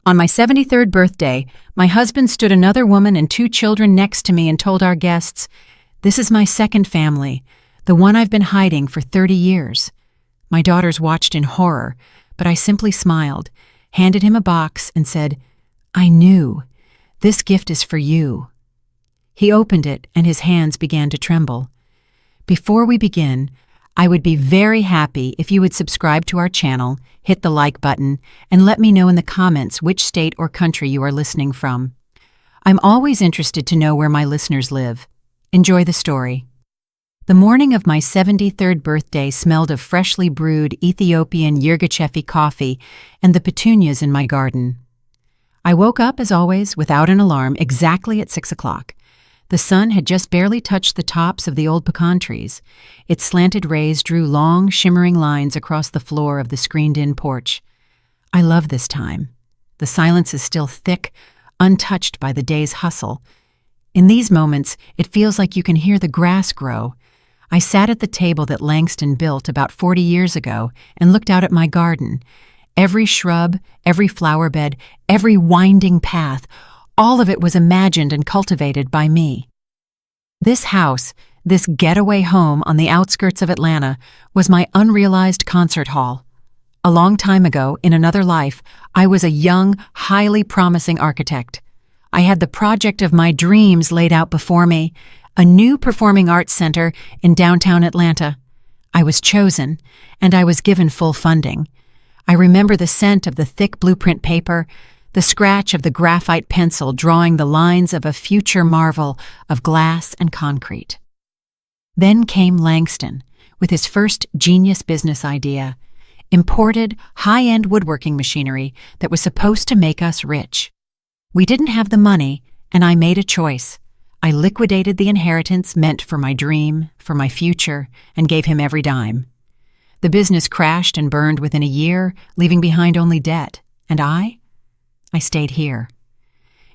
On my 73rd birthday, my husband stood another woman and 2 children next to me and told our guests, "This is my second family, the one I've been hiding for 30 years. My daughters watched in horror, but I simply smiled, handed him a box, and said, "I knew. This gift is for you." He opened it and his hands began to tremble. Before we begin, I would be very happy if you would subscribe to our channel, hit the like button, and let me know in the comments which state or country you are listening from. I'm always interested to know where my listeners live. Enjoy the story. The morning of my 73rd birthday smelled of freshly brewed Ethiopian Yirgacheffe coffee and the petunias in my garden. I woke up, as always, without an alarm, exactly at 6 o'clock. The sun had just barely touched the tops of the old pecan trees. Its slanted rays drew long, shimmering lines across the floor of the screened-in porch. I love this time. The silence is still thick, untouched by the day's hustle. In these moments, it feels like you can hear the grass grow. I sat at the table that Langston built about 40 years ago and looked out at my garden. Every shrub, every flower bed, every winding path, all of it was imagined and cultivated by me. This house, this getaway home on the outskirts of Atlanta, was my unrealized concert hall. A long time ago, in another life, I was a young, highly promising architect. I had the project of my dreams laid out before me, a new performing arts center in downtown Atlanta. I was chosen, and I was given full funding. I remember the scent of the thick blueprint paper, the scratch of the graphite pencil drawing the lines of a future marvel of glass and concrete. Then came Langston, with his first genius business idea, imported high-end woodworking machinery that was supposed to make us rich. We didn't have the money, and I made a choice. I liquidated the inheritance meant for my dream, for my future, and gave him every dime. The business crashed and burned within a year, leaving behind only debt. And I stayed here.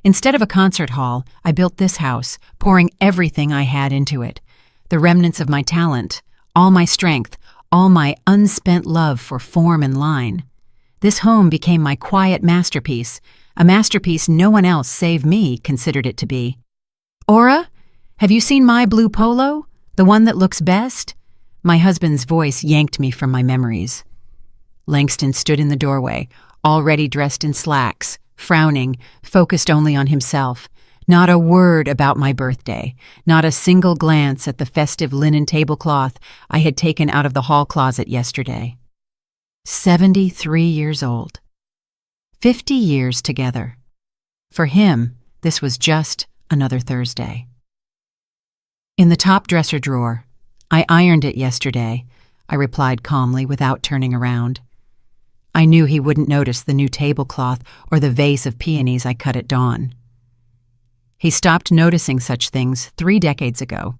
Instead of a concert hall, I built this house, pouring everything I had into it. The remnants of my talent, all my strength, all my unspent love for form and line. This home became my quiet masterpiece, a masterpiece no one else save me considered it to be. "Aura, have you seen my blue polo? The one that looks best?" My husband's voice yanked me from my memories. Langston stood in the doorway, already dressed in slacks, frowning, focused only on himself. Not a word about my birthday, not a single glance at the festive linen tablecloth I had taken out of the hall closet yesterday. 73 years old. 50 years together. For him, this was just another Thursday. In the top dresser drawer. "I ironed it yesterday," I replied calmly without turning around. I knew he wouldn't notice the new tablecloth or the vase of peonies I cut at dawn. He stopped noticing such things 3 decades ago.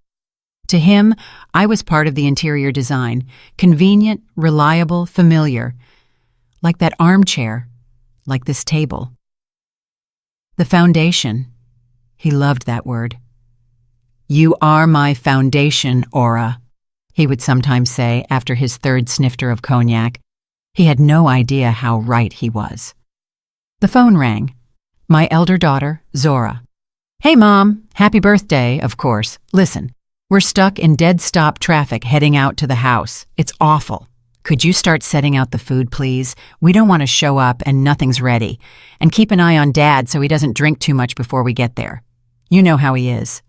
To him, I was part of the interior design, convenient, reliable, familiar, like that armchair, like this table. The foundation. He loved that word. "You are my foundation, Aura," he would sometimes say after his 3rd snifter of cognac. He had no idea how right he was. The phone rang. My elder daughter, Zora. "Hey, Mom. Happy birthday, of course. Listen, we're stuck in dead-stop traffic heading out to the house. It's awful. Could you start setting out the food, please? We don't want to show up and nothing's ready. And keep an eye on Dad so he doesn't drink too much before we get there. You know how he is."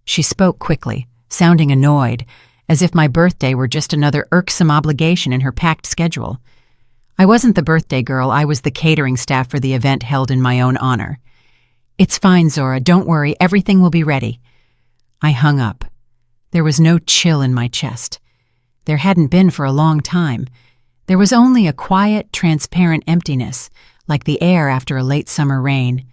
She spoke quickly, sounding annoyed, as if my birthday were just another irksome obligation in her packed schedule. I wasn't the birthday girl, I was the catering staff for the event held in my own honor. "It's fine, Zora, don't worry, everything will be ready." I hung up. There was no chill in my chest. There hadn't been for a long time. There was only a quiet, transparent emptiness, like the air after a late summer rain.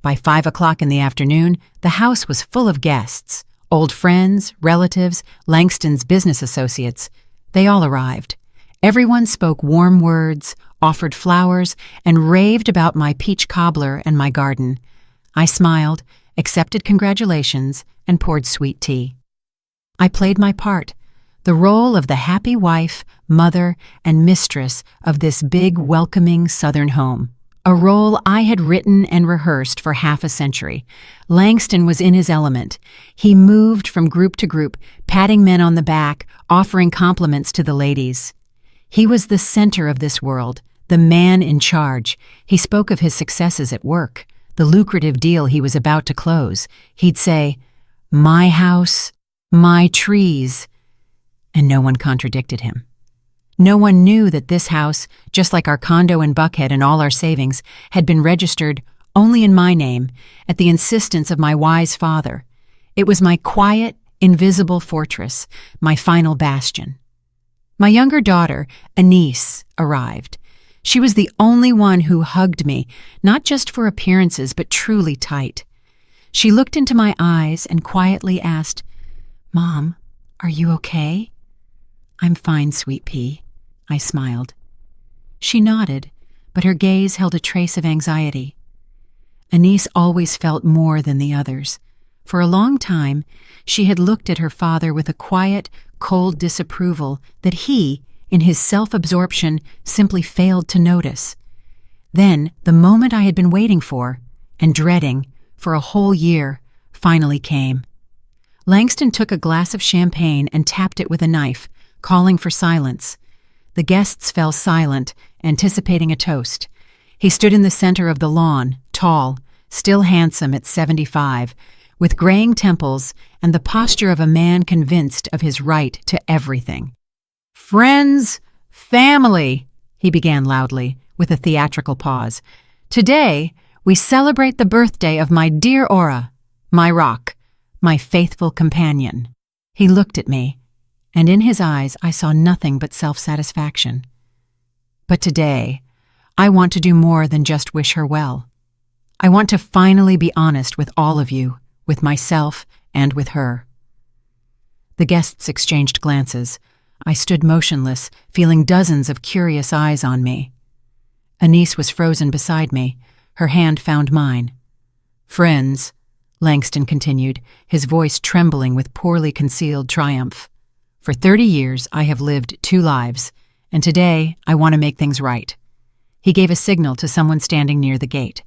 By 5 o'clock in the afternoon, the house was full of guests. Old friends, relatives, Langston's business associates. They all arrived. Everyone spoke warm words, offered flowers, and raved about my peach cobbler and my garden. I smiled, accepted congratulations, and poured sweet tea. I played my part, the role of the happy wife, mother, and mistress of this big, welcoming Southern home. a role I had written and rehearsed for half a century. Langston was in his element. He moved from group to group, patting men on the back, offering compliments to the ladies. He was the center of this world, the man in charge. He spoke of his successes at work, the lucrative deal he was about to close. He'd say, "My house, my trees," and no one contradicted him. No one knew that this house, just like our condo in Buckhead and all our savings, had been registered only in my name at the insistence of my wise father. It was my quiet, invisible fortress, my final bastion. My younger daughter, Anise, arrived. She was the only one who hugged me, not just for appearances, but truly tight. She looked into my eyes and quietly asked, "Mom, are you okay?" "I'm fine, sweet pea," I smiled. She nodded, but her gaze held a trace of anxiety. Anise always felt more than the others. For a long time, she had looked at her father with a quiet, cold disapproval that he, in his self-absorption, simply failed to notice. Then, the moment I had been waiting for, and dreading, for a whole year, finally came. Langston took a glass of champagne and tapped it with a knife, calling for silence. The guests fell silent, anticipating a toast. He stood in the center of the lawn, tall, still handsome at 75, with graying temples and the posture of a man convinced of his right to everything. "Friends, family," he began loudly, with a theatrical pause. "Today, we celebrate the birthday of my dear Aura, my rock, my faithful companion." He looked at me, and in his eyes I saw nothing but self-satisfaction. "But today, I want to do more than just wish her well. I want to finally be honest with all of you, with myself and with her." The guests exchanged glances. I stood motionless, feeling dozens of curious eyes on me. Anise was frozen beside me. Her hand found mine. "Friends," Langston continued, his voice trembling with poorly concealed triumph. "For 30 years, I have lived 2 lives, and today I want to make things right." He gave a signal to someone standing near the gate.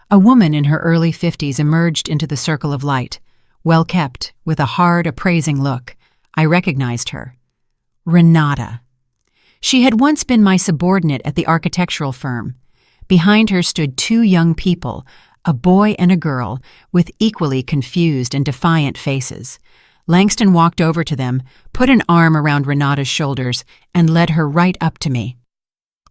A woman in her early 50s emerged into the circle of light, well-kept, with a hard, appraising look. I recognized her. Renata. She had once been my subordinate at the architectural firm. Behind her stood 2 young people, a boy and a girl, with equally confused and defiant faces. Langston walked over to them, put an arm around Renata's shoulders, and led her right up to me.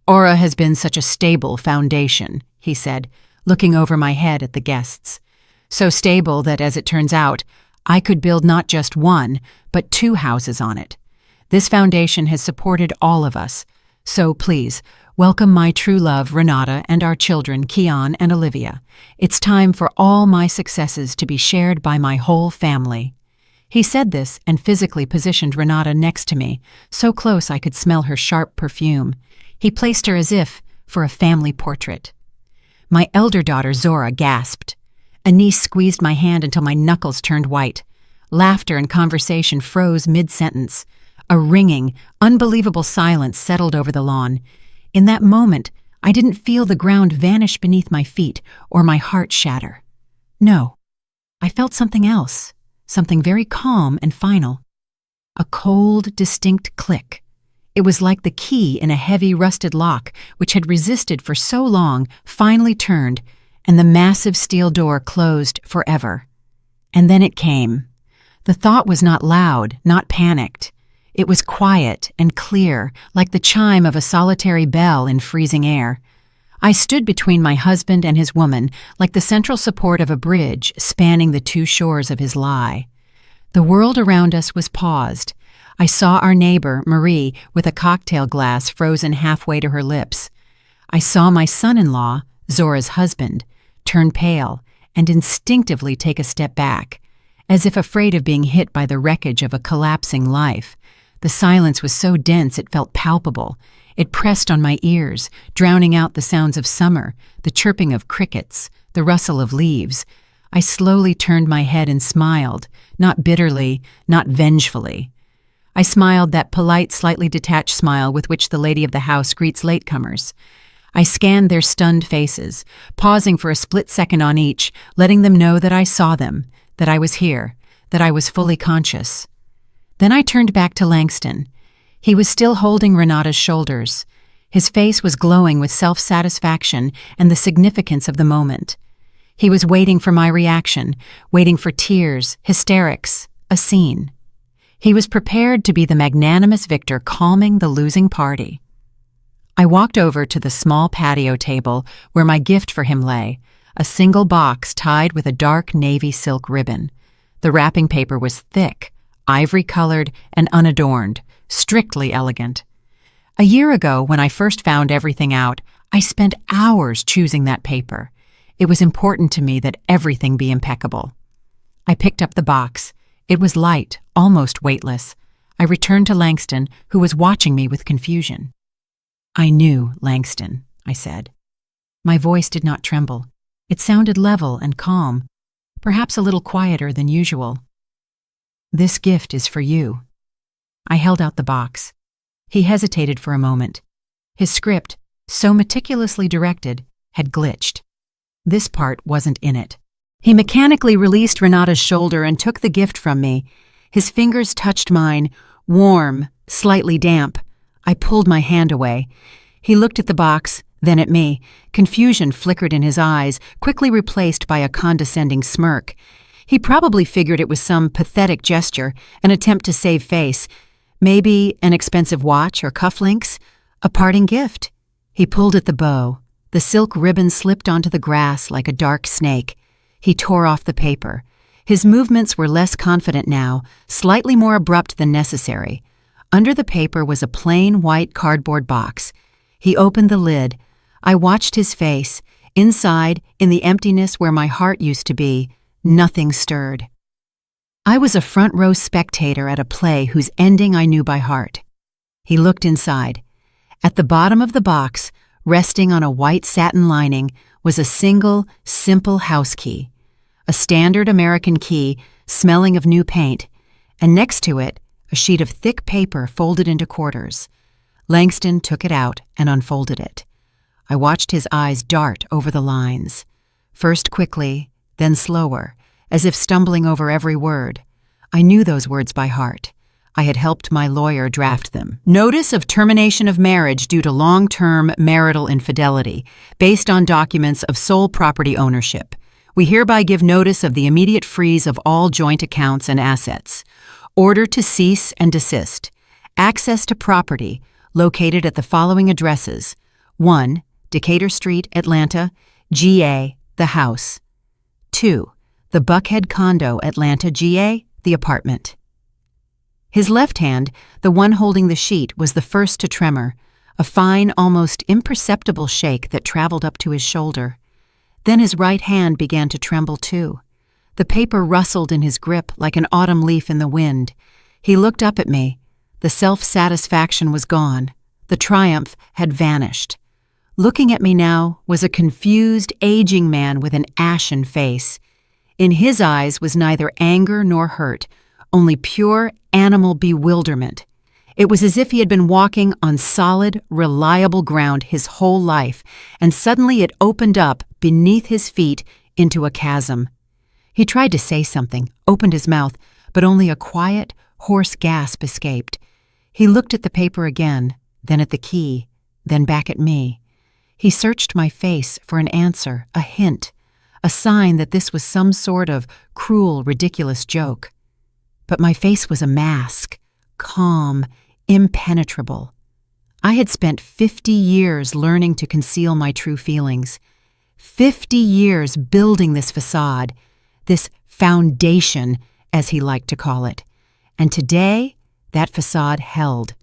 "Aura has been such a stable foundation," he said, looking over my head at the guests. "So stable that, as it turns out, I could build not just 1, but 2 houses on it. This foundation has supported all of us. So please, welcome my true love, Renata, and our children, Keon and Olivia. It's time for all my successes to be shared by my whole family." He said this and physically positioned Renata next to me, so close I could smell her sharp perfume. He placed her as if for a family portrait. My elder daughter, Zora, gasped. Anise squeezed my hand until my knuckles turned white. Laughter and conversation froze mid-sentence. A ringing, unbelievable silence settled over the lawn. In that moment, I didn't feel the ground vanish beneath my feet or my heart shatter. No, I felt something else. Something very calm and final. A cold, distinct click. It was like the key in a heavy, rusted lock, which had resisted for so long, finally turned, and the massive steel door closed forever. And then it came. The thought was not loud, not panicked. It was quiet and clear, like the chime of a solitary bell in freezing air. I stood between my husband and his woman, like the central support of a bridge spanning the 2 shores of his lie. The world around us was paused. I saw our neighbor, Marie, with a cocktail glass frozen halfway to her lips. I saw my son-in-law, Zora's husband, turn pale and instinctively take a step back, as if afraid of being hit by the wreckage of a collapsing life. The silence was so dense it felt palpable. It pressed on my ears, drowning out the sounds of summer, the chirping of crickets, the rustle of leaves. I slowly turned my head and smiled, not bitterly, not vengefully. I smiled that polite, slightly detached smile with which the lady of the house greets latecomers. I scanned their stunned faces, pausing for a split second on each, letting them know that I saw them, that I was here, that I was fully conscious. Then I turned back to Langston. He was still holding Renata's shoulders. His face was glowing with self-satisfaction and the significance of the moment. He was waiting for my reaction, waiting for tears, hysterics, a scene. He was prepared to be the magnanimous victor calming the losing party. I walked over to the small patio table where my gift for him lay, a single box tied with a dark navy silk ribbon. The wrapping paper was thick, ivory-colored, and unadorned, strictly elegant. A year ago, when I first found everything out, I spent hours choosing that paper. It was important to me that everything be impeccable. I picked up the box. It was light, almost weightless. I returned to Langston, who was watching me with confusion. "I knew, Langston," I said. My voice did not tremble. It sounded level and calm, perhaps a little quieter than usual. "This gift is for you." I held out the box. He hesitated for a moment. His script, so meticulously directed, had glitched. This part wasn't in it. He mechanically released Renata's shoulder and took the gift from me. His fingers touched mine, warm, slightly damp. I pulled my hand away. He looked at the box, then at me. Confusion flickered in his eyes, quickly replaced by a condescending smirk. He probably figured it was some pathetic gesture, an attempt to save face. Maybe an expensive watch or cufflinks, a parting gift. He pulled at the bow. The silk ribbon slipped onto the grass like a dark snake. He tore off the paper. His movements were less confident now, slightly more abrupt than necessary. Under the paper was a plain white cardboard box. He opened the lid. I watched his face. Inside, in the emptiness where my heart used to be, nothing stirred. I was a front-row spectator at a play whose ending I knew by heart. He looked inside. At the bottom of the box, resting on a white satin lining, was a single, simple house key. A standard American key, smelling of new paint, and next to it, a sheet of thick paper folded into quarters. Langston took it out and unfolded it. I watched his eyes dart over the lines, first quickly, then slower, as if stumbling over every word. I knew those words by heart. I had helped my lawyer draft them. Notice of termination of marriage due to long-term marital infidelity, based on documents of sole property ownership. We hereby give notice of the immediate freeze of all joint accounts and assets. Order to cease and desist. Access to property located at the following addresses: 1. Decatur Street, Atlanta, GA, the house. 2. The Buckhead Condo, Atlanta, GA, the apartment. His left hand, the one holding the sheet, was the first to tremor, a fine, almost imperceptible shake that traveled up to his shoulder. Then his right hand began to tremble too. The paper rustled in his grip like an autumn leaf in the wind. He looked up at me. The self-satisfaction was gone. The triumph had vanished. Looking at me now was a confused, aging man with an ashen face. In his eyes was neither anger nor hurt, only pure animal bewilderment. It was as if he had been walking on solid, reliable ground his whole life, and suddenly it opened up beneath his feet into a chasm. He tried to say something, opened his mouth, but only a quiet, hoarse gasp escaped. He looked at the paper again, then at the key, then back at me. He searched my face for an answer, a hint, a sign that this was some sort of cruel, ridiculous joke. But my face was a mask, calm, impenetrable. I had spent 50 years learning to conceal my true feelings, 50 years building this facade, this foundation, as he liked to call it. And today, that facade held.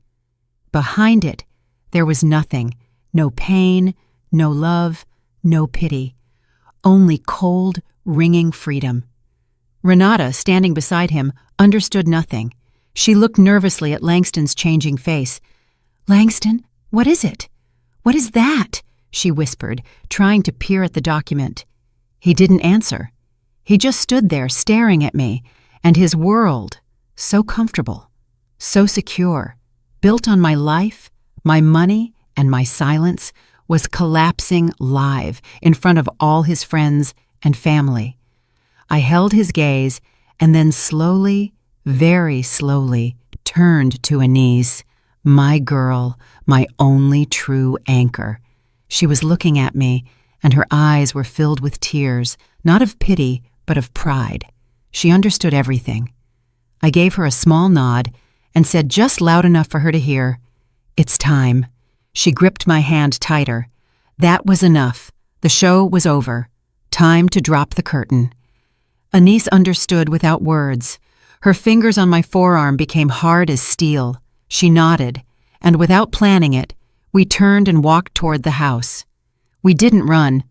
Behind it, there was nothing, no pain, no love, no pity, only cold, ringing freedom. Renata, standing beside him, understood nothing. She looked nervously at Langston's changing face. "Langston, what is it? What is that?" she whispered, trying to peer at the document. He didn't answer. He just stood there staring at me, and his world, so comfortable, so secure, built on my life, my money, and my silence, was collapsing live in front of all his friends and family. I held his gaze and then slowly, very slowly, turned to Anise, my girl, my only true anchor. She was looking at me, and her eyes were filled with tears, not of pity, but of pride. She understood everything. I gave her a small nod and said just loud enough for her to hear, "It's time." She gripped my hand tighter. That was enough. The show was over. Time to drop the curtain. Anise understood without words. Her fingers on my forearm became hard as steel. She nodded, and without planning it, we turned and walked toward the house. We didn't run.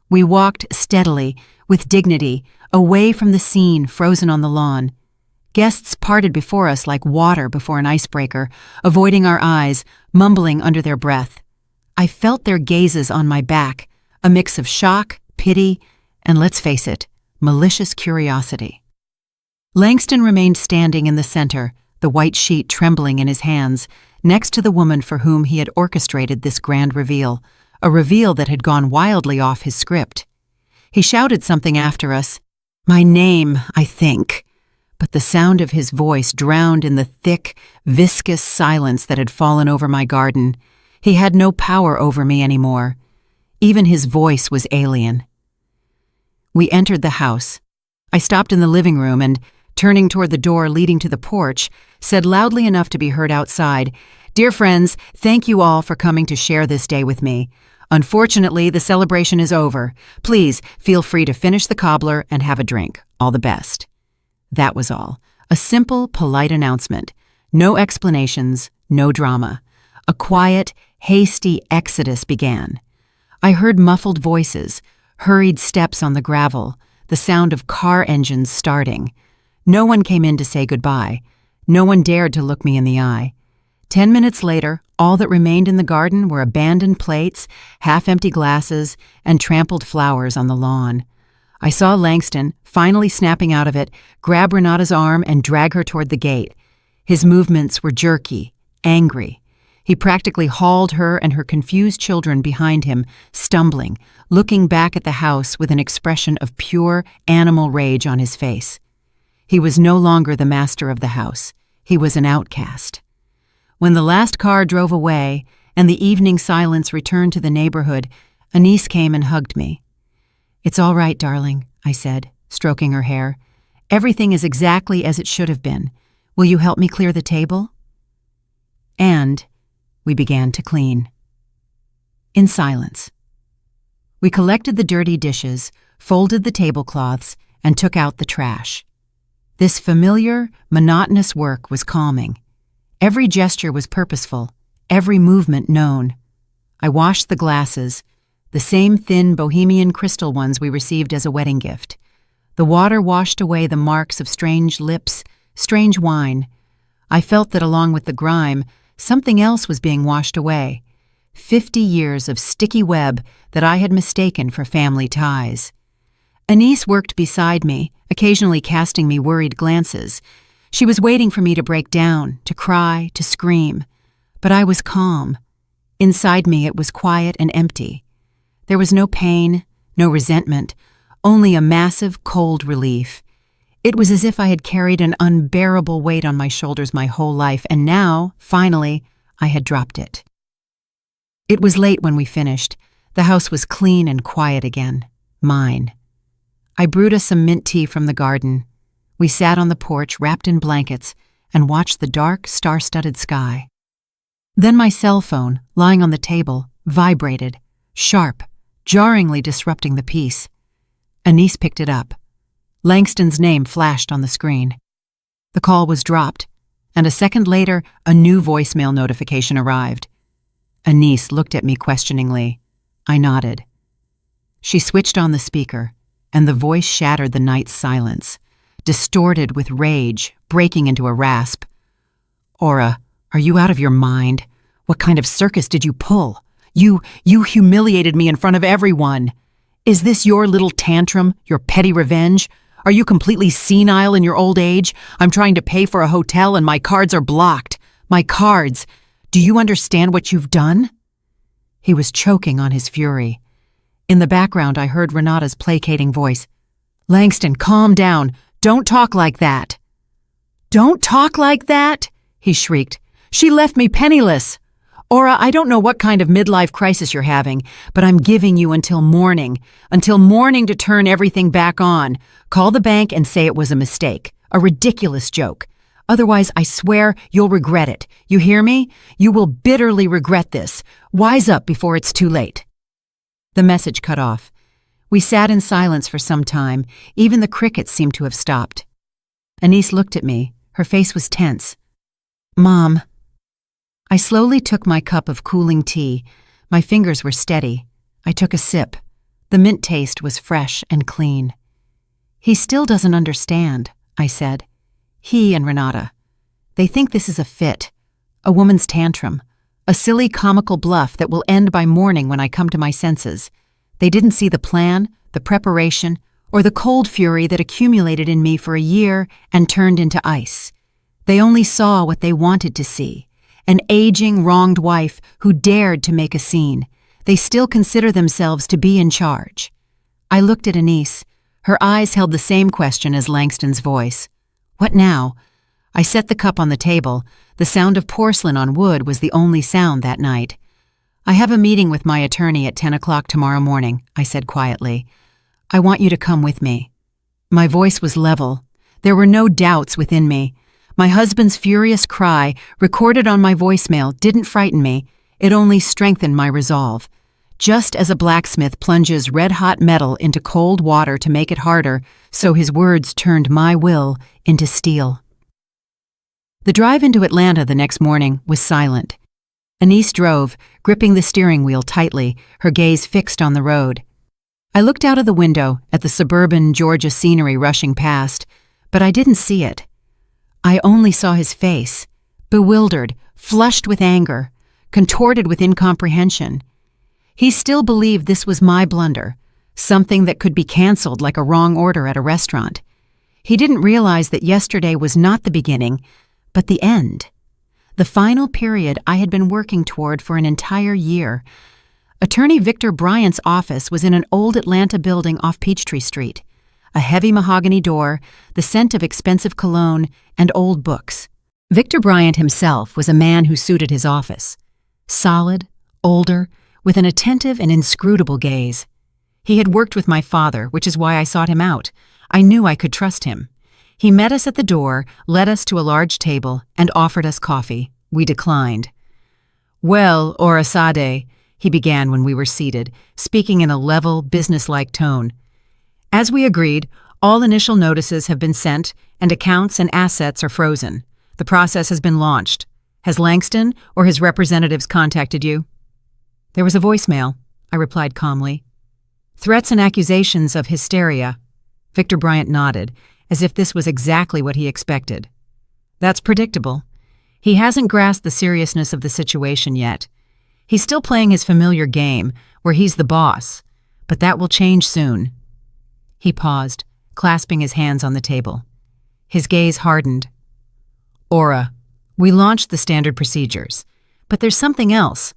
We walked steadily, with dignity, away from the scene frozen on the lawn. Guests parted before us like water before an icebreaker, avoiding our eyes, mumbling under their breath. I felt their gazes on my back, a mix of shock, pity, and let's face it, malicious curiosity. Langston remained standing in the center, the white sheet trembling in his hands, next to the woman for whom he had orchestrated this grand reveal, a reveal that had gone wildly off his script. He shouted something after us, my name, I think, but the sound of his voice drowned in the thick, viscous silence that had fallen over my garden. He had no power over me anymore. Even his voice was alien. We entered the house. I stopped in the living room and, turning toward the door leading to the porch, said loudly enough to be heard outside, "Dear friends, thank you all for coming to share this day with me. Unfortunately, the celebration is over. Please feel free to finish the cobbler and have a drink. All the best." That was all. A simple, polite announcement. No explanations, no drama. A quiet, hasty exodus began. I heard muffled voices, hurried steps on the gravel, the sound of car engines starting. No one came in to say goodbye. No one dared to look me in the eye. 10 minutes later, all that remained in the garden were abandoned plates, half-empty glasses, and trampled flowers on the lawn. I saw Langston, finally snapping out of it, grab Renata's arm and drag her toward the gate. His movements were jerky, angry. He practically hauled her and her confused children behind him, stumbling, looking back at the house with an expression of pure animal rage on his face. He was no longer the master of the house. He was an outcast. When the last car drove away and the evening silence returned to the neighborhood, Anise came and hugged me. "It's all right, darling," I said, stroking her hair. "Everything is exactly as it should have been. Will you help me clear the table?" And we began to clean. In silence. We collected the dirty dishes, folded the tablecloths, and took out the trash. This familiar, monotonous work was calming. Every gesture was purposeful, every movement known. I washed the glasses, the same thin bohemian crystal ones we received as a wedding gift. The water washed away the marks of strange lips, strange wine. I felt that along with the grime, something else was being washed away. 50 years of sticky web that I had mistaken for family ties. Anise worked beside me, occasionally casting me worried glances. She was waiting for me to break down, to cry, to scream. But I was calm. Inside me it was quiet and empty. There was no pain, no resentment, only a massive, cold relief. It was as if I had carried an unbearable weight on my shoulders my whole life, and now, finally, I had dropped it. It was late when we finished. The house was clean and quiet again. Mine. I brewed us some mint tea from the garden. We sat on the porch, wrapped in blankets, and watched the dark, star-studded sky. Then my cell phone, lying on the table, vibrated, sharp, jarringly disrupting the peace. Anise picked it up. Langston's name flashed on the screen. The call was dropped, and a second later, a new voicemail notification arrived. Anise looked at me questioningly. I nodded. She switched on the speaker, and the voice shattered the night's silence, distorted with rage, breaking into a rasp. "Aura, are you out of your mind? What kind of circus did you pull? You humiliated me in front of everyone. Is this your little tantrum, your petty revenge? Are you completely senile in your old age? I'm trying to pay for a hotel and my cards are blocked. My cards. Do you understand what you've done?" He was choking on his fury. In the background, I heard Renata's placating voice. "Langston, calm down. Don't talk like that." "Don't talk like that?" he shrieked. "She left me penniless. Ora, I don't know what kind of midlife crisis you're having, but I'm giving you until morning to turn everything back on. Call the bank and say it was a mistake, a ridiculous joke. Otherwise, I swear you'll regret it. You hear me? You will bitterly regret this. Wise up before it's too late." The message cut off. We sat in silence for some time. Even the crickets seemed to have stopped. Anise looked at me. Her face was tense. "Mom." I slowly took my cup of cooling tea. My fingers were steady. I took a sip. The mint taste was fresh and clean. "He still doesn't understand," I said. "He and Renata. They think this is a fit, a woman's tantrum, a silly comical bluff that will end by morning when I come to my senses. They didn't see the plan, the preparation, or the cold fury that accumulated in me for a year and turned into ice. They only saw what they wanted to see, an aging, wronged wife who dared to make a scene. They still consider themselves to be in charge." I looked at Anise. Her eyes held the same question as Langston's voice. "What now?" I set the cup on the table. The sound of porcelain on wood was the only sound that night. "I have a meeting with my attorney at 10 o'clock tomorrow morning," I said quietly. "I want you to come with me." My voice was level. There were no doubts within me. My husband's furious cry, recorded on my voicemail, didn't frighten me. It only strengthened my resolve. Just as a blacksmith plunges red-hot metal into cold water to make it harder, so his words turned my will into steel. The drive into Atlanta the next morning was silent. Anise drove, gripping the steering wheel tightly, her gaze fixed on the road. I looked out of the window at the suburban Georgia scenery rushing past, but I didn't see it. I only saw his face, bewildered, flushed with anger, contorted with incomprehension. He still believed this was my blunder, something that could be canceled like a wrong order at a restaurant. He didn't realize that yesterday was not the beginning, but the end. The final period I had been working toward for an entire year. Attorney Victor Bryant's office was in an old Atlanta building off Peachtree Street. A heavy mahogany door, the scent of expensive cologne, and old books. Victor Bryant himself was a man who suited his office. Solid, older, with an attentive and inscrutable gaze. He had worked with my father, which is why I sought him out. I knew I could trust him. He met us at the door, led us to a large table, and offered us coffee. We declined. "Well, Orasade," he began when we were seated, speaking in a level, businesslike tone. "As we agreed, all initial notices have been sent, and accounts and assets are frozen. The process has been launched. Has Langston or his representatives contacted you?" "There was a voicemail," I replied calmly. "Threats and accusations of hysteria." Victor Bryant nodded, as if this was exactly what he expected. "That's predictable. He hasn't grasped the seriousness of the situation yet. He's still playing his familiar game, where he's the boss, but that will change soon." He paused, clasping his hands on the table. His gaze hardened. "Ora, we launched the standard procedures, but there's something else.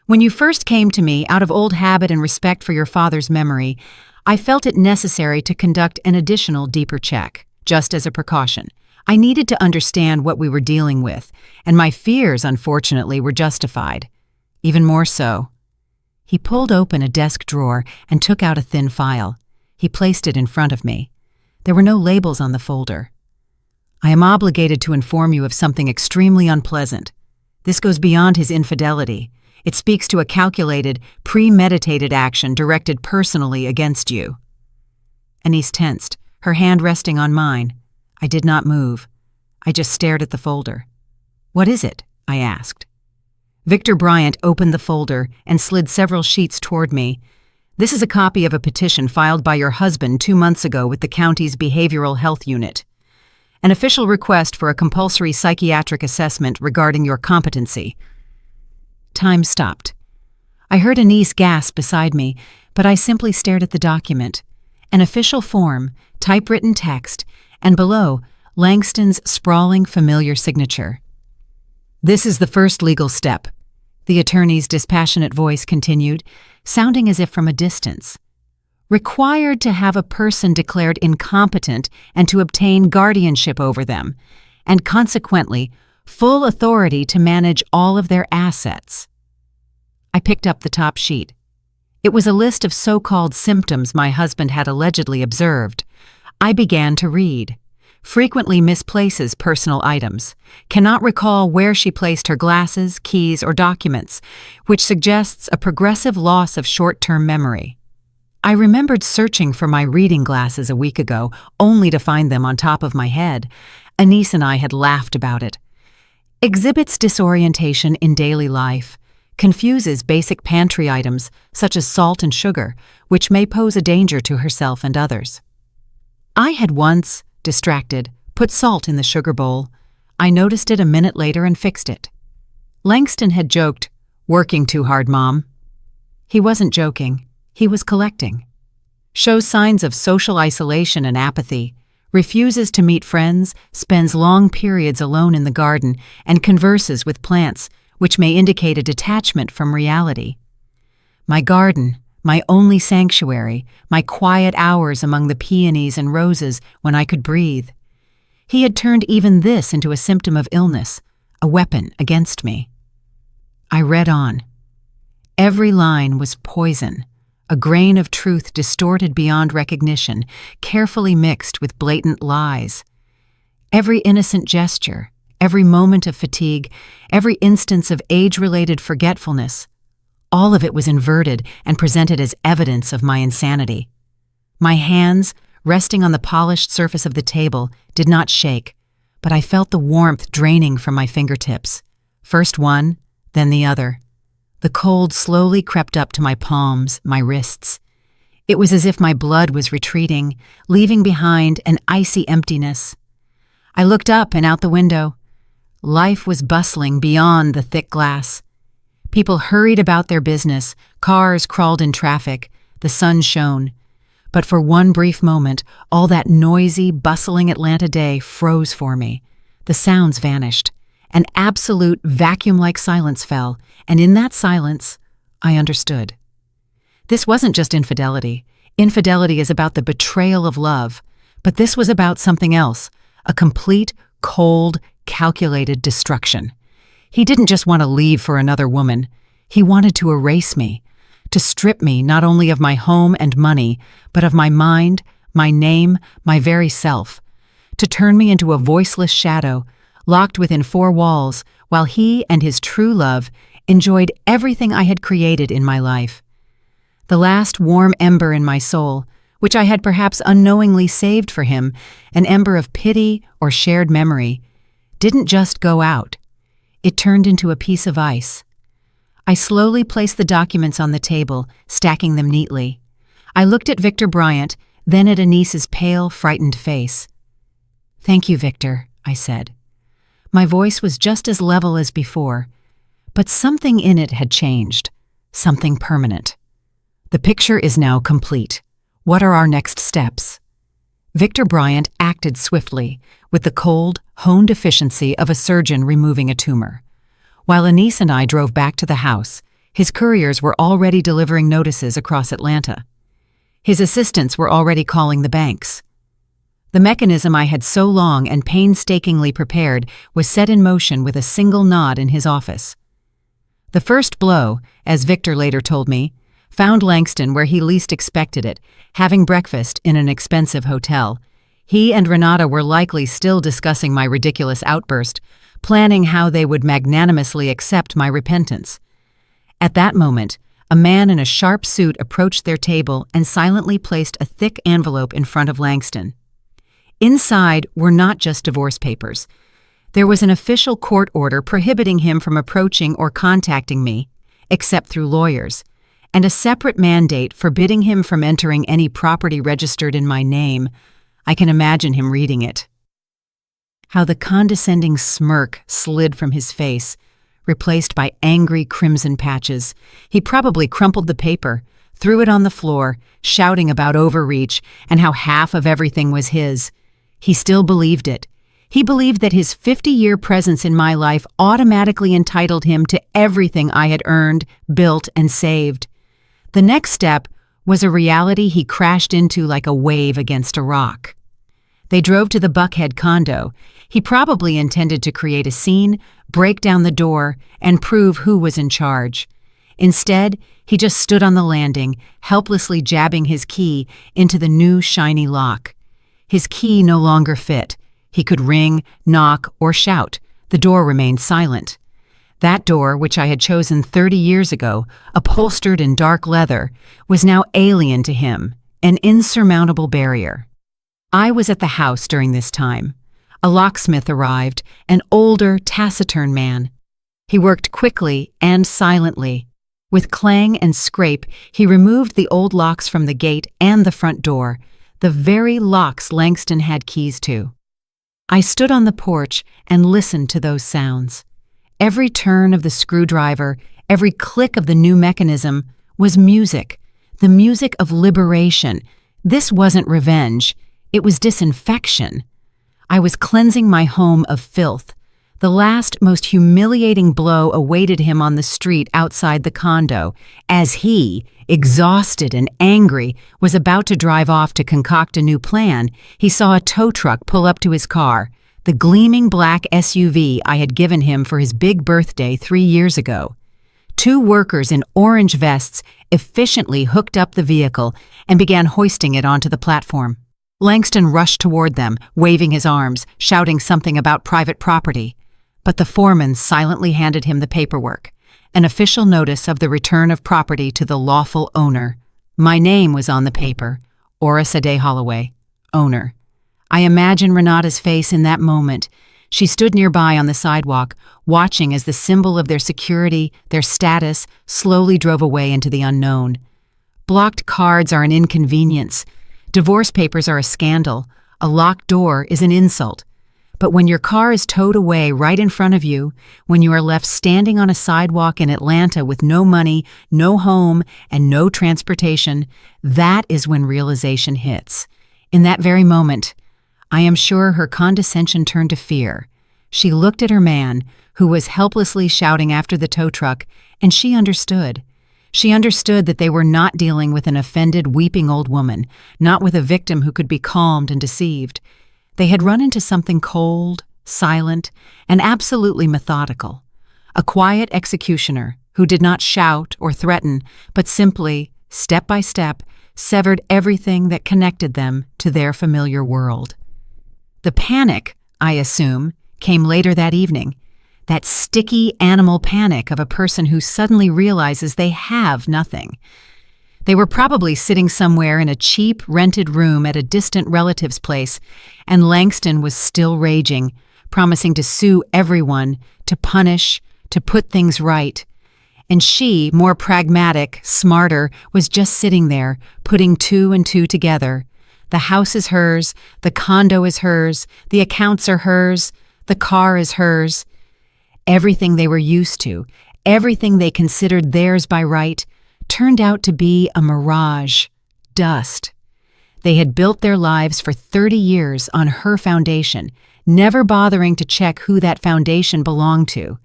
When you first came to me out of old habit and respect for your father's memory, I felt it necessary to conduct an additional deeper check, just as a precaution. I needed to understand what we were dealing with, and my fears, unfortunately, were justified. Even more so." He pulled open a desk drawer and took out a thin file. He placed it in front of me. There were no labels on the folder. "I am obligated to inform you of something extremely unpleasant. This goes beyond his infidelity. It speaks to a calculated, premeditated action directed personally against you." Anise tensed, her hand resting on mine. I did not move. I just stared at the folder. "What is it?" I asked. Victor Bryant opened the folder and slid several sheets toward me. "This is a copy of a petition filed by your husband 2 months ago with the county's behavioral health unit. An official request for a compulsory psychiatric assessment regarding your competency." Time stopped. I heard Anise gasp beside me, but I simply stared at the document. An official form, typewritten text, and below, Langston's sprawling, familiar signature. "This is the first legal step. the attorney's dispassionate voice continued, sounding as if from a distance. Required to have a person declared incompetent and to obtain guardianship over them, and consequently, full authority to manage all of their assets. I picked up the top sheet. It was a list of so-called symptoms my husband had allegedly observed. I began to read. Frequently misplaces personal items, cannot recall where she placed her glasses, keys, or documents, which suggests a progressive loss of short-term memory. I remembered searching for my reading glasses a week ago, only to find them on top of my head. Anise and I had laughed about it. Exhibits disorientation in daily life, confuses basic pantry items such as salt and sugar, which may pose a danger to herself and others. I had once, distracted, put salt in the sugar bowl. I noticed it a minute later and fixed it. Langston had joked, "Working too hard, Mom." He wasn't joking, he was collecting. Shows signs of social isolation and apathy, refuses to meet friends, spends long periods alone in the garden, and converses with plants, which may indicate a detachment from reality. My garden, my only sanctuary, my quiet hours among the peonies and roses when I could breathe. He had turned even this into a symptom of illness, a weapon against me. I read on. Every line was poison, a grain of truth distorted beyond recognition, carefully mixed with blatant lies. Every innocent gesture, every moment of fatigue, every instance of age-related forgetfulness, all of it was inverted and presented as evidence of my insanity. My hands, resting on the polished surface of the table, did not shake, but I felt the warmth draining from my fingertips. First one, then the other. The cold slowly crept up to my palms, my wrists. It was as if my blood was retreating, leaving behind an icy emptiness. I looked up and out the window. Life was bustling beyond the thick glass. People hurried about their business, cars crawled in traffic, the sun shone. But for one brief moment, all that noisy, bustling Atlanta day froze for me. The sounds vanished. An absolute vacuum-like silence fell, and in that silence, I understood. This wasn't just infidelity. Infidelity is about the betrayal of love, but this was about something else, a complete, cold, calculated destruction. He didn't just want to leave for another woman. He wanted to erase me, to strip me not only of my home and money, but of my mind, my name, my very self, to turn me into a voiceless shadow, locked within four walls, while he and his true love enjoyed everything I had created in my life. The last warm ember in my soul, which I had perhaps unknowingly saved for him, an ember of pity or shared memory, didn't just go out. It turned into a piece of ice. I slowly placed the documents on the table, stacking them neatly. I looked at Victor Bryant, then at Anise's pale, frightened face. "Thank you, Victor," I said. My voice was just as level as before, but something in it had changed, something permanent. "The picture is now complete. What are our next steps?" Victor Bryant acted swiftly, with the cold, honed efficiency of a surgeon removing a tumor. While Anise and I drove back to the house, his couriers were already delivering notices across Atlanta. His assistants were already calling the banks. The mechanism I had so long and painstakingly prepared was set in motion with a single nod in his office. The first blow, as Victor later told me, found Langston where he least expected it, having breakfast in an expensive hotel. He and Renata were likely still discussing my ridiculous outburst, planning how they would magnanimously accept my repentance. At that moment, a man in a sharp suit approached their table and silently placed a thick envelope in front of Langston. Inside were not just divorce papers. There was an official court order prohibiting him from approaching or contacting me, except through lawyers, and a separate mandate forbidding him from entering any property registered in my name. I can imagine him reading it. How the condescending smirk slid from his face, replaced by angry crimson patches. He probably crumpled the paper, threw it on the floor, shouting about overreach and how half of everything was his. He still believed it. He believed that his 50-year presence in my life automatically entitled him to everything I had earned, built, and saved. The next step was a reality he crashed into like a wave against a rock. They drove to the Buckhead condo. He probably intended to create a scene, break down the door, and prove who was in charge. Instead, he just stood on the landing, helplessly jabbing his key into the new shiny lock. His key no longer fit. He could ring, knock, or shout. The door remained silent. That door, which I had chosen 30 years ago, upholstered in dark leather, was now alien to him, an insurmountable barrier. I was at the house during this time. A locksmith arrived, an older, taciturn man. He worked quickly and silently. With clang and scrape, he removed the old locks from the gate and the front door, the very locks Langston had keys to. I stood on the porch and listened to those sounds. Every turn of the screwdriver, every click of the new mechanism was music, the music of liberation. This wasn't revenge, it was disinfection. I was cleansing my home of filth. The last, most humiliating blow awaited him on the street outside the condo, as he, exhausted and angry, was about to drive off to concoct a new plan. He saw a tow truck pull up to his car, the gleaming black SUV I had given him for his big birthday 3 years ago. 2 workers in orange vests efficiently hooked up the vehicle and began hoisting it onto the platform. Langston rushed toward them, waving his arms, shouting something about private property. But the foreman silently handed him the paperwork, an official notice of the return of property to the lawful owner. My name was on the paper, Ora Sade Holloway, owner. I imagine Renata's face in that moment. She stood nearby on the sidewalk, watching as the symbol of their security, their status, slowly drove away into the unknown. Blocked cards are an inconvenience. Divorce papers are a scandal. A locked door is an insult. But when your car is towed away right in front of you, when you are left standing on a sidewalk in Atlanta with no money, no home, and no transportation, that is when realization hits. In that very moment, I am sure her condescension turned to fear. She looked at her man, who was helplessly shouting after the tow truck, and she understood. She understood that they were not dealing with an offended, weeping old woman, not with a victim who could be calmed and deceived. They had run into something cold, silent, and absolutely methodical. A quiet executioner who did not shout or threaten, but simply, step by step, severed everything that connected them to their familiar world. The panic, I assume, came later that evening. That sticky animal panic of a person who suddenly realizes they have nothing. They were probably sitting somewhere in a cheap, rented room at a distant relative's place, and Langston was still raging, promising to sue everyone, to punish, to put things right. And she, more pragmatic, smarter, was just sitting there, putting 2 and 2 together. The house is hers, the condo is hers, the accounts are hers, the car is hers. Everything they were used to, everything they considered theirs by right, turned out to be a mirage, dust. They had built their lives for 30 years on her foundation, never bothering to check who that foundation belonged to.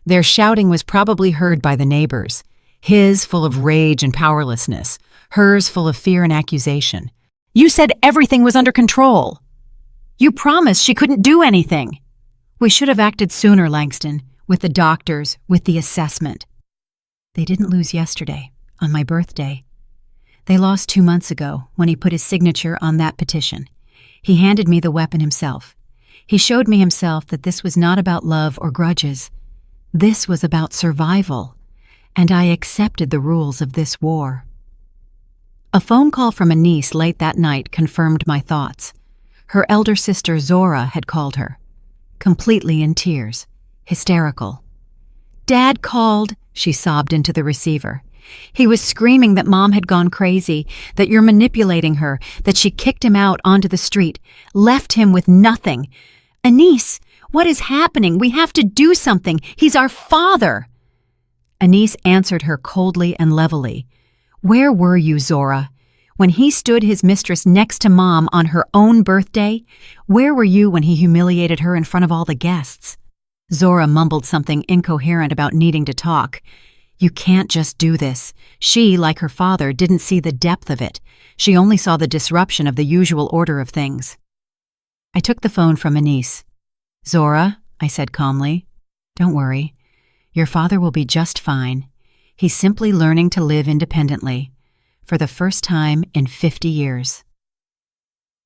Their shouting was probably heard by the neighbors, his full of rage and powerlessness, hers full of fear and accusation. "You said everything was under control. You promised she couldn't do anything." "We should have acted sooner, Langston, with the doctors, with the assessment." "They didn't lose yesterday, on my birthday. They lost 2 months ago when he put his signature on that petition. He handed me the weapon himself. He showed me himself that this was not about love or grudges. This was about survival, and I accepted the rules of this war." A phone call from a niece late that night confirmed my thoughts. Her elder sister Zora had called her, completely in tears, hysterical. "Dad called," she sobbed into the receiver. "He was screaming that Mom had gone crazy, that you're manipulating her, that she kicked him out onto the street, left him with nothing. Anise, what is happening? We have to do something. He's our father." Anise answered her coldly and levelly. "Where were you, Zora? When he stood his mistress next to Mom on her own birthday? Where were you when he humiliated her in front of all the guests? Zora mumbled something incoherent about needing to talk. You can't just do this. She, like her father, didn't see the depth of it. She only saw the disruption of the usual order of things. I took the phone from Anise. Zora, I said calmly, don't worry. Your father will be just fine. He's simply learning to live independently, for the first time in 50 years.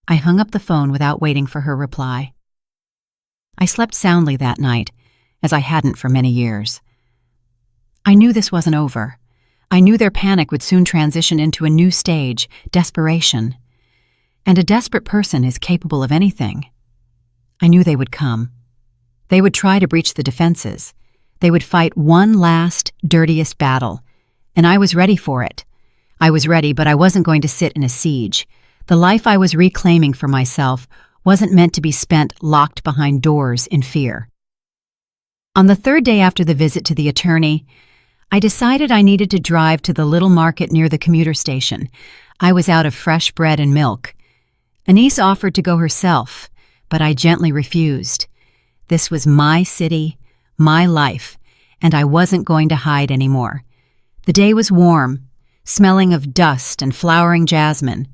I hung up the phone without waiting for her reply. I slept soundly that night, as I hadn't for many years. I knew this wasn't over. I knew their panic would soon transition into a new stage, desperation. And a desperate person is capable of anything. I knew they would come. They would try to breach the defenses. They would fight one last, dirtiest battle. And I was ready for it. I was ready, but I wasn't going to sit in a siege. The life I was reclaiming for myself wasn't meant to be spent locked behind doors in fear. On the third day after the visit to the attorney, I decided I needed to drive to the little market near the commuter station. I was out of fresh bread and milk. Anise offered to go herself, but I gently refused. This was my city, my life, and I wasn't going to hide anymore. The day was warm, smelling of dust and flowering jasmine.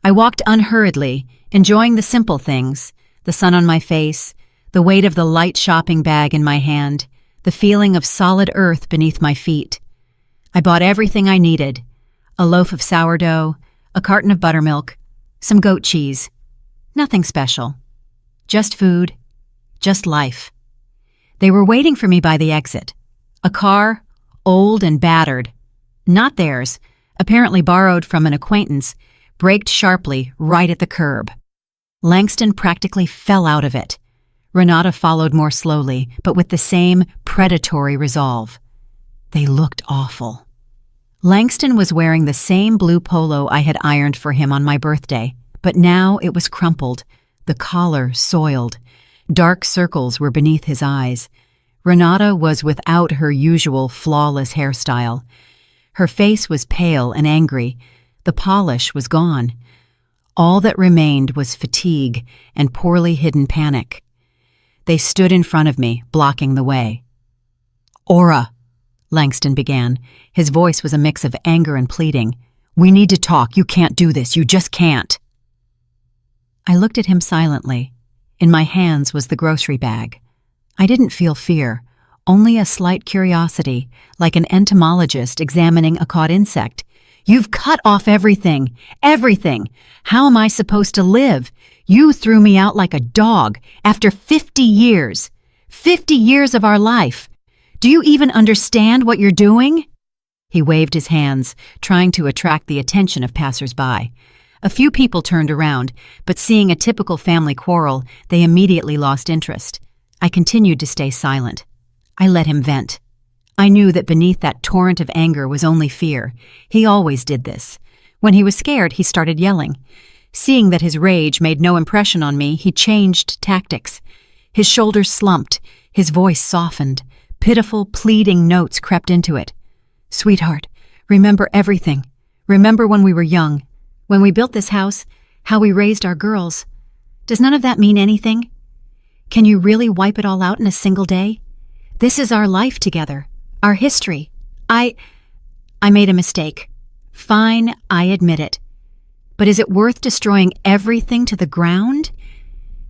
I walked unhurriedly, enjoying the simple things, the sun on my face, the weight of the light shopping bag in my hand, the feeling of solid earth beneath my feet. I bought everything I needed: a loaf of sourdough, a carton of buttermilk, some goat cheese. Nothing special. Just food, just life. They were waiting for me by the exit. A car, old and battered. Not theirs, apparently borrowed from an acquaintance, braked sharply right at the curb. Langston practically fell out of it. Renata followed more slowly, but with the same predatory resolve. They looked awful. Langston was wearing the same blue polo I had ironed for him on my birthday, but now it was crumpled, the collar soiled. Dark circles were beneath his eyes. Renata was without her usual flawless hairstyle. Her face was pale and angry. The polish was gone. All that remained was fatigue and poorly hidden panic. They stood in front of me, blocking the way. "Aura," Langston began. His voice was a mix of anger and pleading. "We need to talk. You can't do this. You just can't." I looked at him silently. In my hands was the grocery bag. I didn't feel fear, only a slight curiosity, like an entomologist examining a caught insect. "You've cut off everything. Everything. How am I supposed to live? You threw me out like a dog after 50 years. 50 years of our life. Do you even understand what you're doing?" He waved his hands, trying to attract the attention of passers-by. A few people turned around, but seeing a typical family quarrel, they immediately lost interest. I continued to stay silent. I let him vent. I knew that beneath that torrent of anger was only fear. He always did this. When he was scared, he started yelling. Seeing that his rage made no impression on me, he changed tactics. His shoulders slumped, his voice softened. Pitiful, pleading notes crept into it. "Sweetheart, remember everything. Remember when we were young. When we built this house, how we raised our girls. Does none of that mean anything? Can you really wipe it all out in a single day? This is our life together, our history. I made a mistake. Fine, I admit it. But is it worth destroying everything to the ground?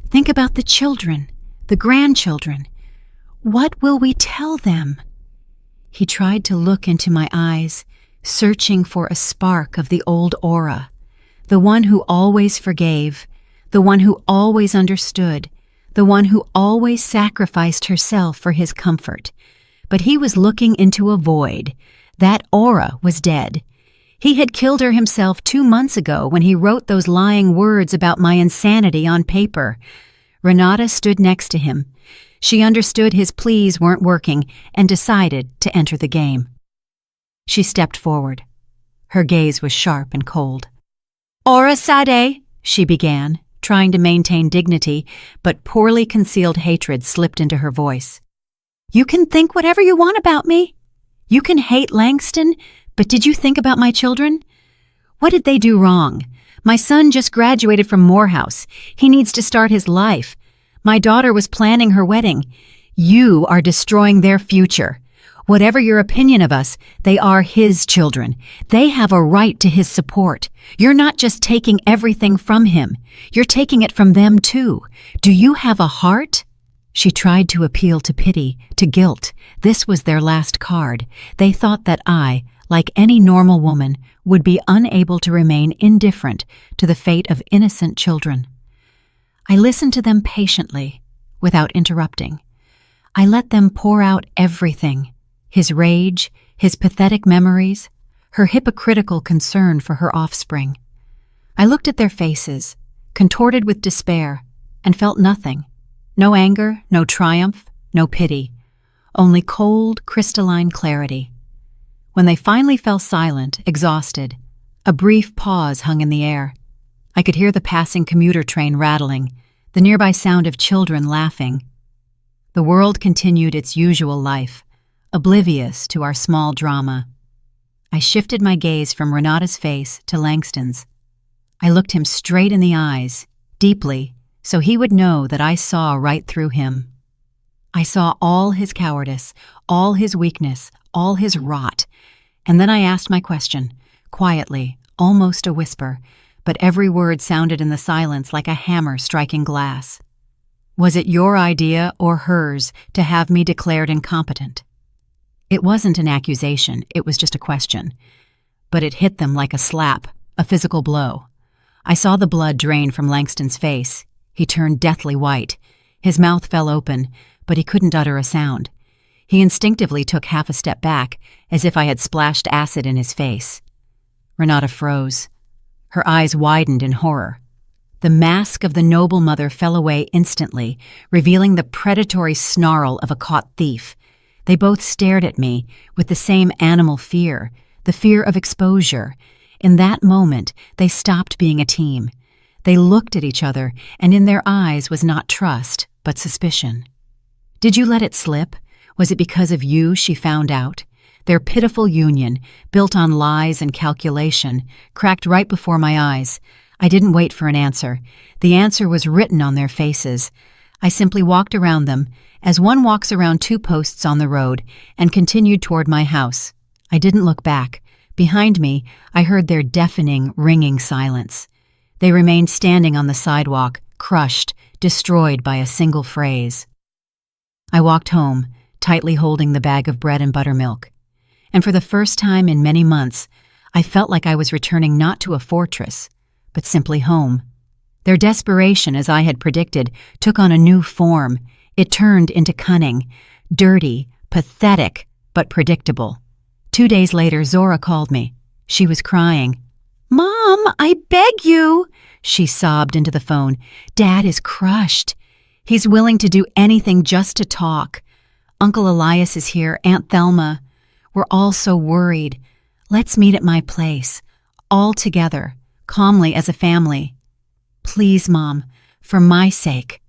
Think about the children, the grandchildren. What will we tell them?" He tried to look into my eyes, searching for a spark of the old Aura, the one who always forgave, the one who always understood, the one who always sacrificed herself for his comfort. But he was looking into a void. That Aura was dead. He had killed her himself 2 months ago when he wrote those lying words about my insanity on paper. Renata stood next to him. She understood his pleas weren't working and decided to enter the game. She stepped forward. Her gaze was sharp and cold. "Aura Sade," she began, trying to maintain dignity, but poorly concealed hatred slipped into her voice. "You can think whatever you want about me. You can hate Langston, but did you think about my children? What did they do wrong? My son just graduated from Morehouse. He needs to start his life. My daughter was planning her wedding. You are destroying their future. Whatever your opinion of us, they are his children. They have a right to his support. You're not just taking everything from him. You're taking it from them too. Do you have a heart? She tried to appeal to pity, to guilt. This was their last card. They thought that I, like any normal woman, would be unable to remain indifferent to the fate of innocent children. I listened to them patiently, without interrupting. I let them pour out everything. His rage, his pathetic memories, her hypocritical concern for her offspring. I looked at their faces, contorted with despair, and felt nothing. No anger, no triumph, no pity. Only cold, crystalline clarity. When they finally fell silent, exhausted, a brief pause hung in the air. I could hear the passing commuter train rattling, the nearby sound of children laughing. The world continued its usual life, oblivious to our small drama. I shifted my gaze from Renata's face to Langston's. I looked him straight in the eyes, deeply, so he would know that I saw right through him. I saw all his cowardice, all his weakness, all his rot, and then I asked my question, quietly, almost a whisper, but every word sounded in the silence like a hammer striking glass. Was it your idea or hers to have me declared incompetent? It wasn't an accusation, it was just a question. But it hit them like a slap, a physical blow. I saw the blood drain from Langston's face. He turned deathly white. His mouth fell open, but he couldn't utter a sound. He instinctively took half a step back, as if I had splashed acid in his face. Renata froze. Her eyes widened in horror. The mask of the noble mother fell away instantly, revealing the predatory snarl of a caught thief. They both stared at me with the same animal fear, the fear of exposure. In that moment, they stopped being a team. They looked at each other, and in their eyes was not trust, but suspicion. Did you let it slip? Was it because of you she found out? Their pitiful union, built on lies and calculation, cracked right before my eyes. I didn't wait for an answer. The answer was written on their faces. I simply walked around them, as one walks around two posts on the road, and continued toward my house. I didn't look back. Behind me, I heard their deafening, ringing silence. They remained standing on the sidewalk, crushed, destroyed by a single phrase. I walked home, tightly holding the bag of bread and buttermilk. And for the first time in many months, I felt like I was returning not to a fortress, but simply home. Their desperation, as I had predicted, took on a new form. It turned into cunning, dirty, pathetic, but predictable. 2 days later, Zora called me. She was crying. "Mom, I beg you," she sobbed into the phone. "Dad is crushed. He's willing to do anything just to talk. Uncle Elias is here, Aunt Thelma. We're all so worried. Let's meet at my place, all together, calmly as a family. Please, Mom, for my sake."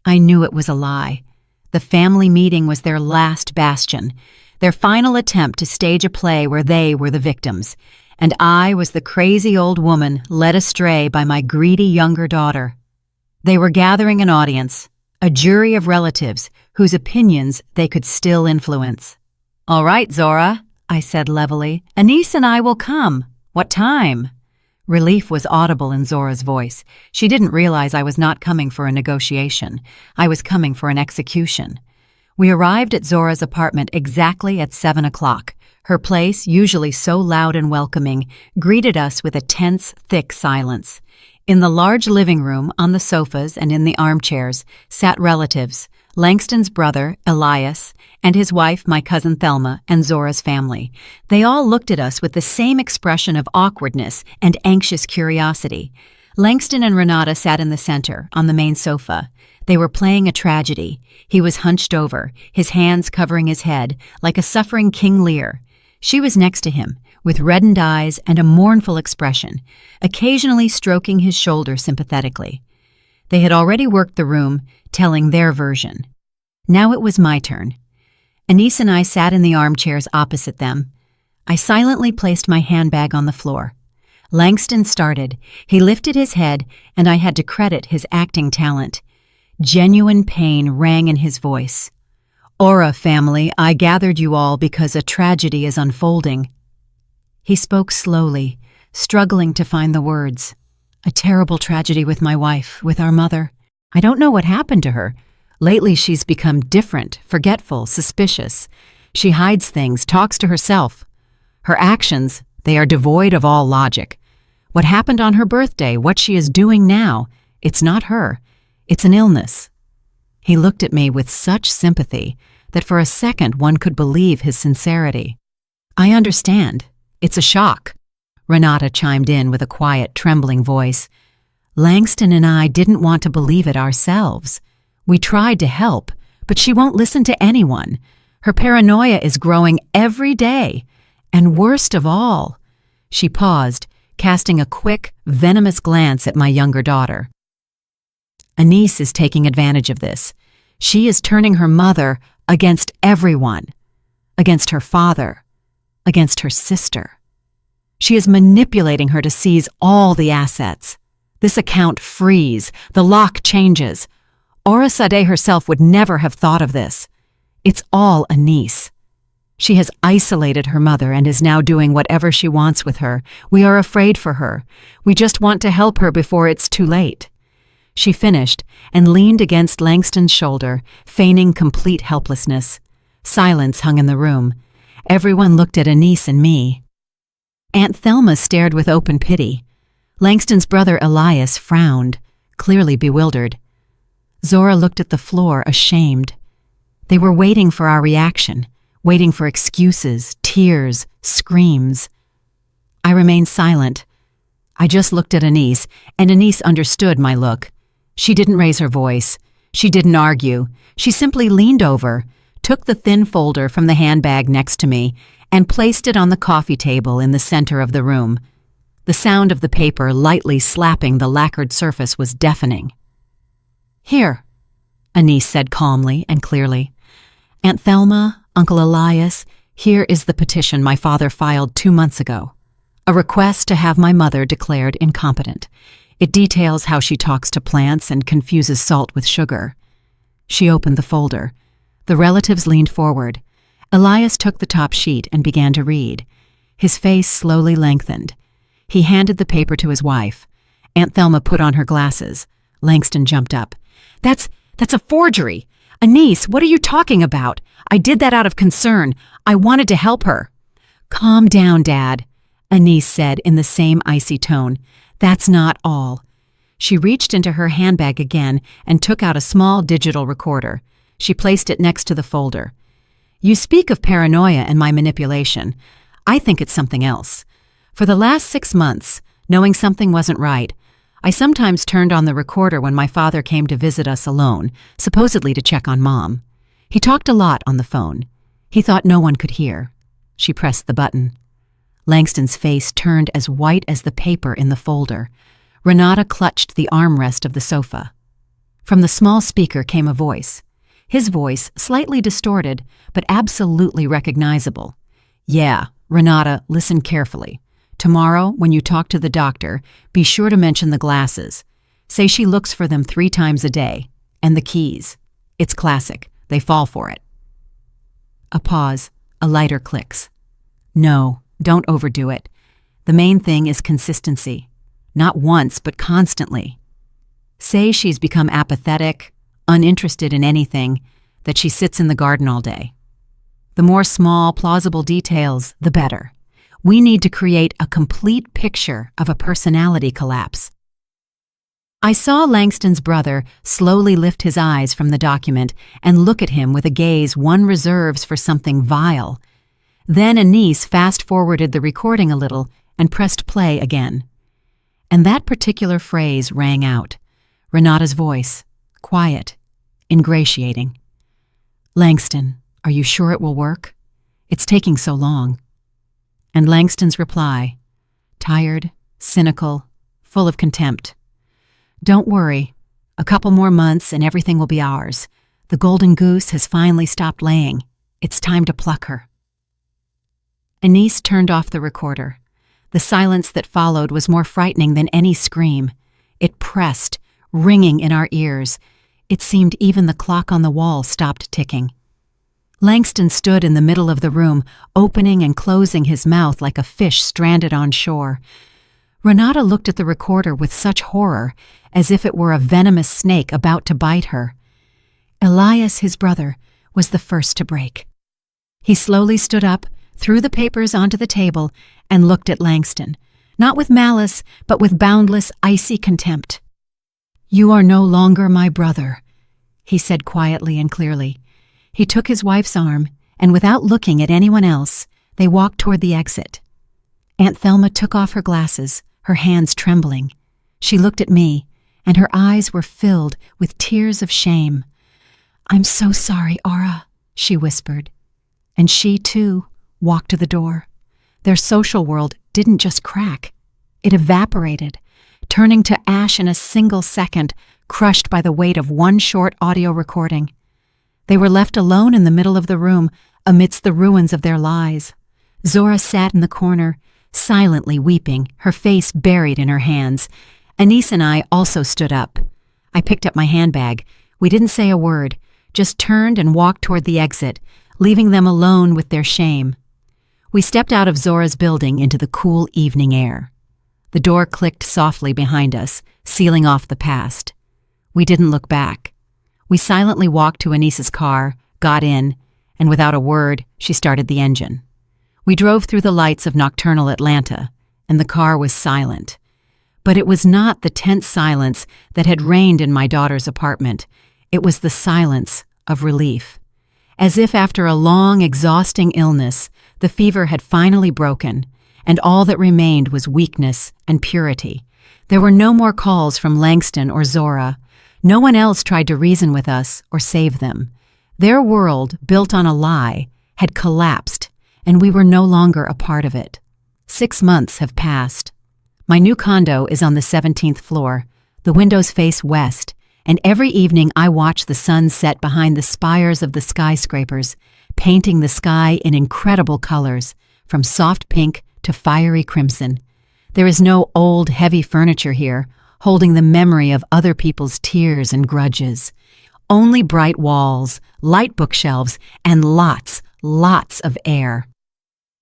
I knew it was a lie. The family meeting was their last bastion, their final attempt to stage a play where they were the victims, and I was the crazy old woman led astray by my greedy younger daughter. They were gathering an audience, a jury of relatives whose opinions they could still influence. "All right, Zora," I said levelly, "Anise and I will come. What time?" Relief was audible in Zora's voice. She didn't realize I was not coming for a negotiation. I was coming for an execution. We arrived at Zora's apartment exactly at 7 o'clock. Her place, usually so loud and welcoming, greeted us with a tense, thick silence. In the large living room, on the sofas and in the armchairs, sat relatives, Langston's brother, Elias, and his wife, my cousin Thelma, and Zora's family. They all looked at us with the same expression of awkwardness and anxious curiosity. Langston and Renata sat in the center, on the main sofa. They were playing a tragedy. He was hunched over, his hands covering his head, like a suffering King Lear. She was next to him, with reddened eyes and a mournful expression, occasionally stroking his shoulder sympathetically. They had already worked the room, telling their version. Now it was my turn. Anise and I sat in the armchairs opposite them. I silently placed my handbag on the floor. Langston started. He lifted his head, and I had to credit his acting talent. Genuine pain rang in his voice. "Aura family, I gathered you all because a tragedy is unfolding." He spoke slowly, struggling to find the words. "A terrible tragedy with my wife, with our mother. I don't know what happened to her. Lately she's become different, forgetful, suspicious. She hides things, talks to herself. Her actions, they are devoid of all logic. What happened on her birthday, what she is doing now, it's not her. It's an illness." He looked at me with such sympathy that for a second one could believe his sincerity. "I understand. It's a shock," Renata chimed in with a quiet, trembling voice. "Langston and I didn't want to believe it ourselves. We tried to help, but she won't listen to anyone. Her paranoia is growing every day. And worst of all," she paused, casting a quick, venomous glance at my younger daughter. "Anise is taking advantage of this. She is turning her mother against everyone, against her father, against her sister. She is manipulating her to seize all the assets. This account frees, the lock changes. Aura Sadeh herself would never have thought of this. It's all Anise. She has isolated her mother and is now doing whatever she wants with her. We are afraid for her. We just want to help her before it's too late." She finished and leaned against Langston's shoulder, feigning complete helplessness. Silence hung in the room. Everyone looked at Anise and me. Aunt Thelma stared with open pity. Langston's brother Elias frowned, clearly bewildered. Zora looked at the floor, ashamed. They were waiting for our reaction, waiting for excuses, tears, screams. I remained silent. I just looked at Anise, and Anise understood my look. She didn't raise her voice. She didn't argue. She simply leaned over, took the thin folder from the handbag next to me, and placed it on the coffee table in the center of the room. The sound of the paper lightly slapping the lacquered surface was deafening. "Here," Anise said calmly and clearly. "Aunt Thelma, Uncle Elias, here is the petition my father filed 2 months ago. A request to have my mother declared incompetent. It details how she talks to plants and confuses salt with sugar." She opened the folder. The relatives leaned forward. Elias took the top sheet and began to read. His face slowly lengthened. He handed the paper to his wife. Aunt Thelma put on her glasses. Langston jumped up. That's a forgery! Anise, what are you talking about? I did that out of concern. I wanted to help her." "Calm down, Dad," Anise said in the same icy tone. "That's not all." She reached into her handbag again and took out a small digital recorder. She placed it next to the folder. "You speak of paranoia and my manipulation. I think it's something else. For the last 6 months, knowing something wasn't right, I sometimes turned on the recorder when my father came to visit us alone, supposedly to check on Mom. He talked a lot on the phone. He thought no one could hear." She pressed the button. Langston's face turned as white as the paper in the folder. Renata clutched the armrest of the sofa. From the small speaker came a voice. His voice, slightly distorted, but absolutely recognizable. "Yeah, Renata, listen carefully. Tomorrow, when you talk to the doctor, be sure to mention the glasses. Say she looks for them 3 times a day. And the keys. It's classic. They fall for it." A pause. A lighter clicks. "No, don't overdo it. The main thing is consistency. Not once, but constantly. Say she's become apathetic, uninterested in anything, that she sits in the garden all day. The more small, plausible details, the better. We need to create a complete picture of a personality collapse." I saw Langston's brother slowly lift his eyes from the document and look at him with a gaze one reserves for something vile. Then Anise fast-forwarded the recording a little and pressed play again. And that particular phrase rang out. Renata's voice, quiet, ingratiating. "Langston, are you sure it will work? It's taking so long." And Langston's reply, tired, cynical, full of contempt. "Don't worry. A couple more months and everything will be ours. The golden goose has finally stopped laying. It's time to pluck her." Anise turned off the recorder. The silence that followed was more frightening than any scream. It pressed, ringing in our ears. It seemed even the clock on the wall stopped ticking. Langston stood in the middle of the room, opening and closing his mouth like a fish stranded on shore. Renata looked at the recorder with such horror, as if it were a venomous snake about to bite her. Elias, his brother, was the first to break. He slowly stood up, threw the papers onto the table, and looked at Langston, not with malice, but with boundless, icy contempt. "You are no longer my brother," he said quietly and clearly. He took his wife's arm, and without looking at anyone else, they walked toward the exit. Aunt Thelma took off her glasses, her hands trembling. She looked at me, and her eyes were filled with tears of shame. "I'm so sorry, Aura," she whispered. And she, too, walked to the door. Their social world didn't just crack. It evaporated, turning to ash in a single second, crushed by the weight of one short audio recording. They were left alone in the middle of the room, amidst the ruins of their lies. Zora sat in the corner, silently weeping, her face buried in her hands. Anise and I also stood up. I picked up my handbag. We didn't say a word, just turned and walked toward the exit, leaving them alone with their shame. We stepped out of Zora's building into the cool evening air. The door clicked softly behind us, sealing off the past. We didn't look back. We silently walked to Anise's car, got in, and without a word, she started the engine. We drove through the lights of nocturnal Atlanta, and the car was silent. But it was not the tense silence that had reigned in my daughter's apartment. It was the silence of relief. As if after a long, exhausting illness, the fever had finally broken, and all that remained was weakness and purity. There were no more calls from Langston or Zora. No one else tried to reason with us or save them. Their world, built on a lie, had collapsed, and we were no longer a part of it. 6 months have passed. My new condo is on the 17th floor. The windows face west, and every evening I watch the sun set behind the spires of the skyscrapers, painting the sky in incredible colors, from soft pink to fiery crimson. There is no old, heavy furniture here, holding the memory of other people's tears and grudges. Only bright walls, light bookshelves, and lots of air.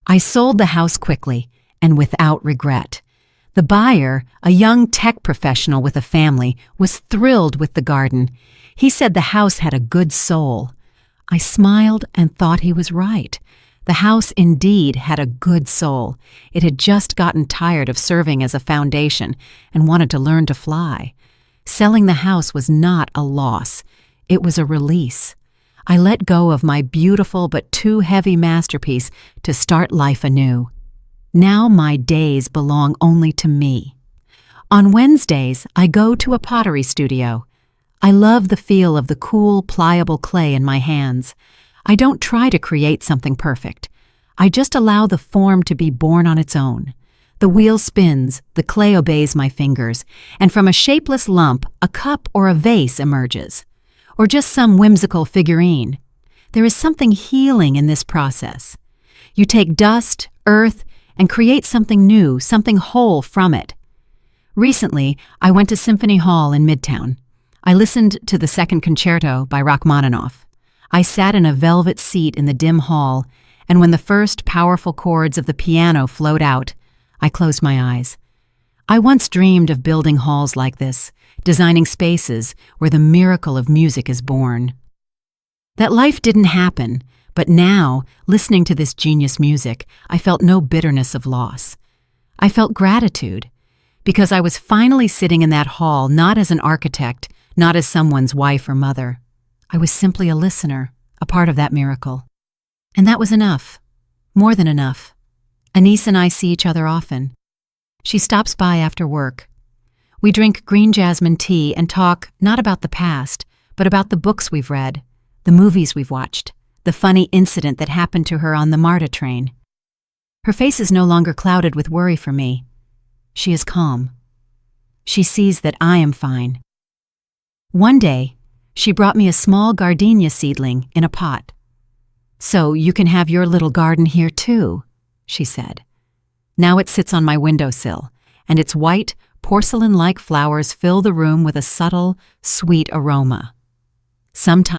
I sold the house quickly and without regret. The buyer, a young tech professional with a family, was thrilled with the garden. He said the house had a good soul. I smiled and thought he was right. The house indeed had a good soul. It had just gotten tired of serving as a foundation and wanted to learn to fly. Selling the house was not a loss. It was a release. I let go of my beautiful but too heavy masterpiece to start life anew. Now my days belong only to me. On Wednesdays, I go to a pottery studio. I love the feel of the cool, pliable clay in my hands. I don't try to create something perfect. I just allow the form to be born on its own. The wheel spins, the clay obeys my fingers, and from a shapeless lump, a cup or a vase emerges. Or just some whimsical figurine. There is something healing in this process. You take dust, earth, and create something new, something whole from it. Recently, I went to Symphony Hall in Midtown. I listened to the Second Concerto by Rachmaninoff. I sat in a velvet seat in the dim hall, and when the first powerful chords of the piano flowed out, I closed my eyes. I once dreamed of building halls like this, designing spaces where the miracle of music is born. That life didn't happen, but now, listening to this genius music, I felt no bitterness of loss. I felt gratitude, because I was finally sitting in that hall not as an architect, not as someone's wife or mother. I was simply a listener, a part of that miracle. And that was enough. More than enough. Anise and I see each other often. She stops by after work. We drink green jasmine tea and talk not about the past, but about the books we've read, the movies we've watched, the funny incident that happened to her on the MARTA train. Her face is no longer clouded with worry for me. She is calm. She sees that I am fine. One day, she brought me a small gardenia seedling in a pot. "So you can have your little garden here too," she said. Now it sits on my windowsill, and its white, porcelain-like flowers fill the room with a subtle, sweet aroma. Sometimes